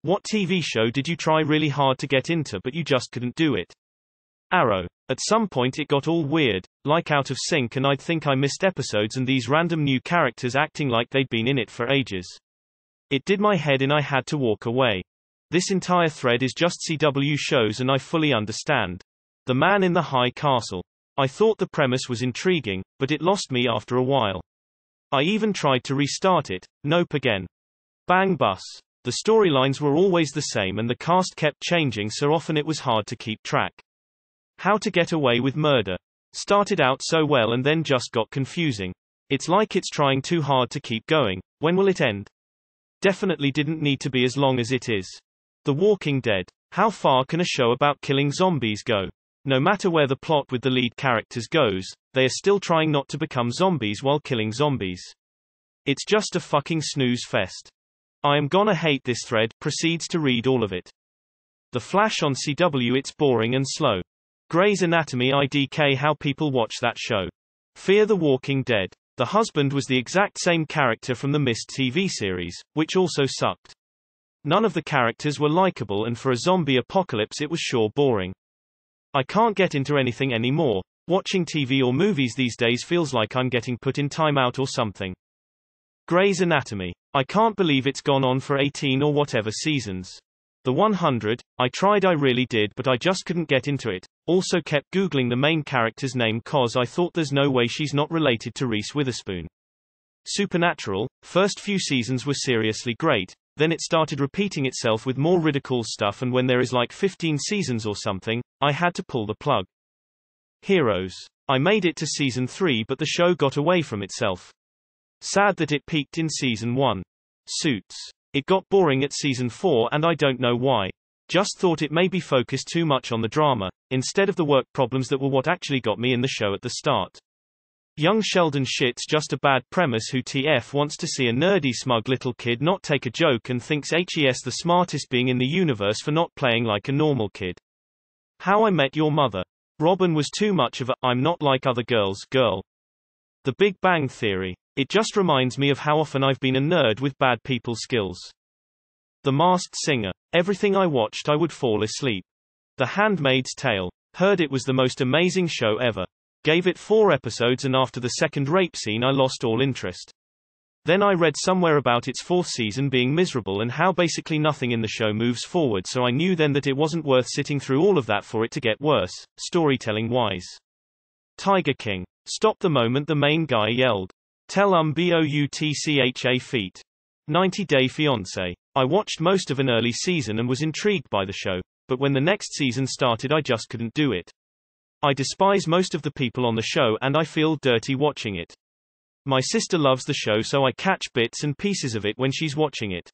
What TV show did you try really hard to get into but you just couldn't do it? Arrow. At some point it got all weird, like out of sync, and I'd think I missed episodes and these random new characters acting like they'd been in it for ages. It did my head in. I had to walk away. This entire thread is just CW shows and I fully understand. The Man in the High Castle. I thought the premise was intriguing, but it lost me after a while. I even tried to restart it. Nope again. Bang bus. The storylines were always the same and the cast kept changing so often it was hard to keep track. How to Get Away with Murder. Started out so well and then just got confusing. It's like it's trying too hard to keep going. When will it end? Definitely didn't need to be as long as it is. The Walking Dead. How far can a show about killing zombies go? No matter where the plot with the lead characters goes, they are still trying not to become zombies while killing zombies. It's just a fucking snooze fest. I am gonna hate this thread. Proceeds to read all of it. The Flash on CW. It's boring and slow. Grey's Anatomy. IDK how people watch that show. Fear the Walking Dead. The husband was the exact same character from the Mist TV series, which also sucked. None of the characters were likable and for a zombie apocalypse it was sure boring. I can't get into anything anymore. Watching TV or movies these days feels like I'm getting put in timeout or something. Grey's Anatomy. I can't believe it's gone on for 18 or whatever seasons. The 100, I tried, I really did, but I just couldn't get into it. Also kept googling the main character's name cause I thought there's no way she's not related to Reese Witherspoon. Supernatural. First few seasons were seriously great, then it started repeating itself with more ridicule stuff, and when there is like 15 seasons or something, I had to pull the plug. Heroes. I made it to season 3 but the show got away from itself. Sad that it peaked in season 1. Suits. It got boring at season 4 and I don't know why. Just thought it maybe focused too much on the drama, instead of the work problems that were what actually got me in the show at the start. Young Sheldon. Shit's just a bad premise. Who TF wants to see a nerdy smug little kid not take a joke and thinks HES the smartest being in the universe for not playing like a normal kid. How I Met Your Mother. Robin was too much of a I'm not like other girls girl. The Big Bang Theory. It just reminds me of how often I've been a nerd with bad people skills. The Masked Singer. Everything I watched I would fall asleep. The Handmaid's Tale. Heard it was the most amazing show ever. Gave it 4 episodes and after the second rape scene I lost all interest. Then I read somewhere about its 4th season being miserable and how basically nothing in the show moves forward, so I knew then that it wasn't worth sitting through all of that for it to get worse, storytelling-wise. Tiger King. Stopped the moment the main guy yelled, "Tell boutcha feet." 90 Day Fiancé. I watched most of an early season and was intrigued by the show, but when the next season started I just couldn't do it. I despise most of the people on the show and I feel dirty watching it. My sister loves the show so I catch bits and pieces of it when she's watching it.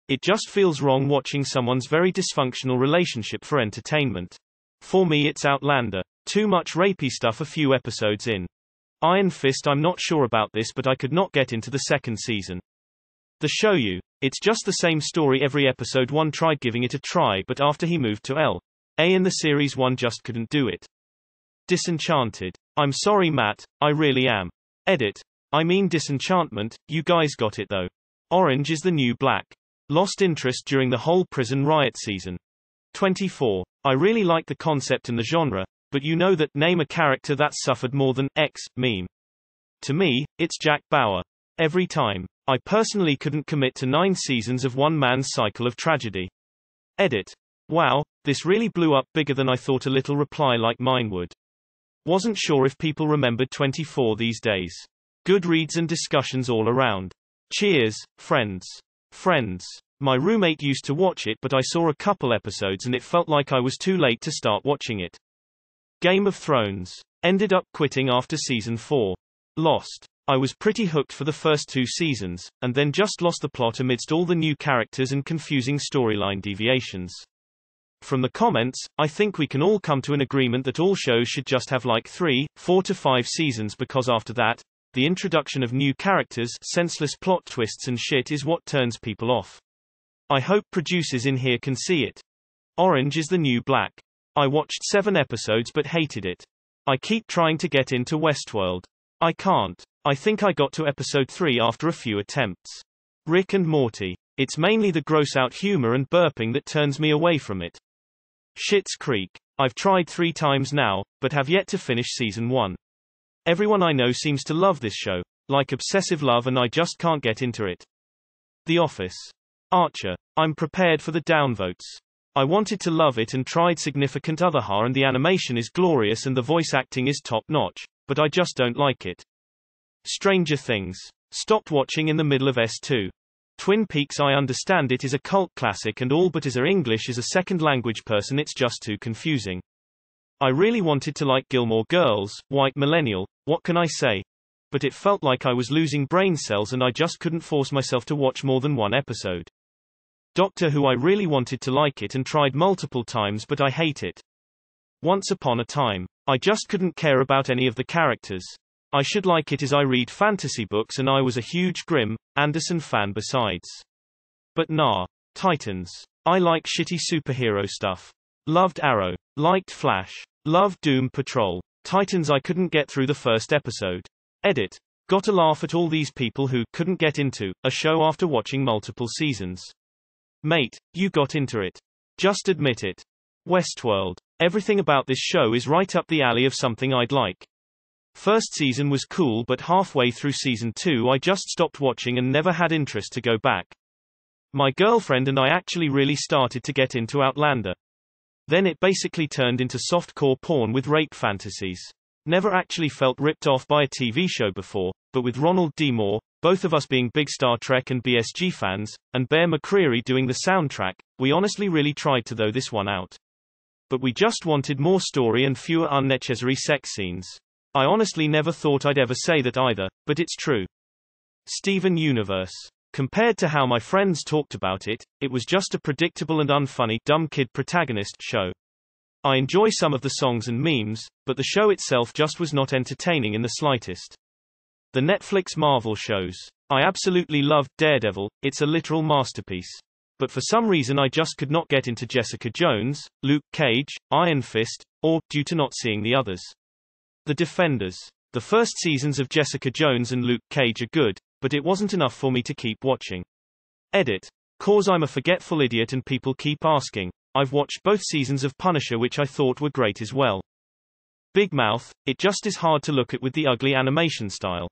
It just feels wrong watching someone's very dysfunctional relationship for entertainment. For me it's Outlander. Too much rapey stuff a few episodes in. Iron Fist. I'm not sure about this but I could not get into the 2nd season. The Show You. It's just the same story every episode. One tried giving it a try but after he moved to L.A. in the series one just couldn't do it. Disenchanted. I'm sorry Matt, I really am. Edit. I mean Disenchantment, you guys got it though. Orange is the New Black. Lost interest during the whole prison riot season. 24. I really like the concept and the genre, but you know that name a character that's suffered more than X meme. To me, it's Jack Bauer. Every time. I personally couldn't commit to 9 seasons of one man's cycle of tragedy. Edit. Wow, this really blew up bigger than I thought. A little reply like mine would. Wasn't sure if people remembered 24 these days. Good reads and discussions all around. Cheers, friends. Friends. My roommate used to watch it but I saw a couple episodes and it felt like I was too late to start watching it. Game of Thrones. Ended up quitting after season 4. Lost. I was pretty hooked for the first 2 seasons, and then just lost the plot amidst all the new characters and confusing storyline deviations. From the comments, I think we can all come to an agreement that all shows should just have like 3, 4 to 5 seasons because after that, the introduction of new characters, senseless plot twists and shit is what turns people off. I hope producers in here can see it. Orange is the New Black. I watched 7 episodes but hated it. I keep trying to get into Westworld. I can't. I think I got to episode 3 after a few attempts. Rick and Morty. It's mainly the gross-out humor and burping that turns me away from it. Schitt's Creek. I've tried 3 times now, but have yet to finish season 1. Everyone I know seems to love this show, like obsessive love, and I just can't get into it. The Office. Archer. I'm prepared for the downvotes. I wanted to love it and tried Significant Other, and the animation is glorious and the voice acting is top-notch, but I just don't like it. Stranger Things. Stopped watching in the middle of S2. Twin Peaks. I understand it is a cult classic and all, but as English is a second language person it's just too confusing. I really wanted to like Gilmore Girls, White Millennial, what can I say? But it felt like I was losing brain cells and I just couldn't force myself to watch more than 1 episode. Doctor Who. I really wanted to like it and tried multiple times, but I hate it. Once Upon a Time. I just couldn't care about any of the characters. I should like it as I read fantasy books and I was a huge Grimm, Anderson fan besides. But nah. Titans. I like shitty superhero stuff. Loved Arrow. Liked Flash. Loved Doom Patrol. Titans. I couldn't get through the first episode. Edit. Got a laugh at all these people who couldn't get into a show after watching multiple seasons. Mate, you got into it. Just admit it. Westworld. Everything about this show is right up the alley of something I'd like. First season was cool, but halfway through season 2 I just stopped watching and never had interest to go back. My girlfriend and I actually really started to get into Outlander. Then it basically turned into softcore porn with rape fantasies. Never actually felt ripped off by a TV show before, but with Ronald D. Moore, both of us being big Star Trek and BSG fans, and Bear McCreary doing the soundtrack, we honestly really tried to throw this one out. But we just wanted more story and fewer unnecessary sex scenes. I honestly never thought I'd ever say that either, but it's true. Steven Universe. Compared to how my friends talked about it, it was just a predictable and unfunny dumb kid protagonist show. I enjoy some of the songs and memes, but the show itself just was not entertaining in the slightest. The Netflix Marvel shows. I absolutely loved Daredevil, it's a literal masterpiece. But for some reason I just could not get into Jessica Jones, Luke Cage, Iron Fist, or, due to not seeing the others. The Defenders. The first seasons of Jessica Jones and Luke Cage are good, but it wasn't enough for me to keep watching. Edit. Cause I'm a forgetful idiot and people keep asking. I've watched both seasons of Punisher, which I thought were great as well. Big Mouth. It just is hard to look at with the ugly animation style.